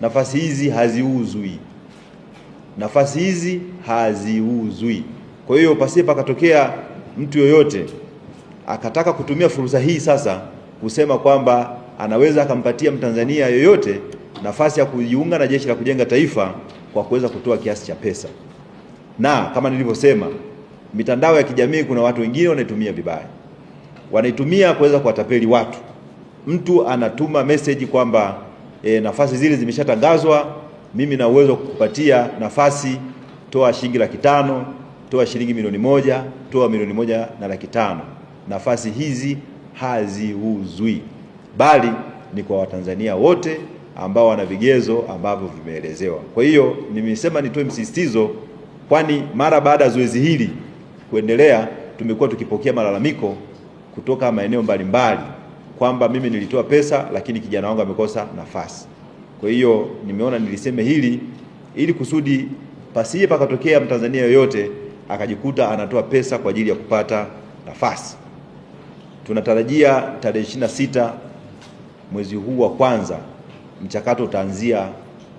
nafasi hizi haziuzwi. Nafasi hizi haziuzwi. Kwa hiyo pasiye pakatokea mtu yoyote akataka kutumia fursa hii sasa kusema kwamba anaweza akampatia Mtanzania yoyote nafasi ya kujiunga na Jeshi la Kujenga Taifa kwa kuweza kutoa kiasi cha pesa. Na kama nilivyosema, mitandao ya kijamii kuna watu wengine wanaitumia vibaya. Wanaitumia kuweza kuwatapeli watu. Mtu anatuma message kwamba nafasi zile zimeshatangazwa, mimi na uwezo kukupatia nafasi, toa shilingi 500,000, toa shilingi 1,000,000, toa 1,500,000. Nafasi hizi haziuzwi, bali ni kwa Watanzania wote ambao wana vigezo ambavyo vimeelezewa. Kwa hiyo nimesema nitoe msisitizo, kwani mara baada ya zoezi hili kuendelea tumekuwa tukipokea malalamiko kutoka maeneo mbalimbali kwamba mimi nilitoa pesa lakini kijana wangu amekosa nafasi. Kwa hiyo nimeona niliseme hili ili kusudi pasiye pakatokea Mtanzania yoyote akajikuta anatoa pesa kwa ajili ya kupata nafasi. Tunatarajia tarehe 26 mwezi huu wa kwanza mchakato utaanzia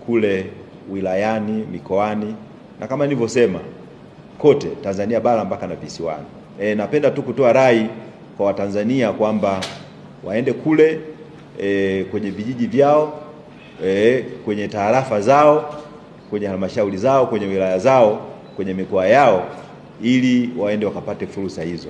kule wilayani, mikoani, na kama nilivyosema kote Tanzania bara mpaka na visiwani. Napenda tu kutoa rai kwa Watanzania kwamba waende kule kwenye vijiji vyao, kwenye tarafa zao, kwenye halmashauri zao, kwenye wilaya zao, kwenye mikoa yao, ili waende wakapate fursa hizo.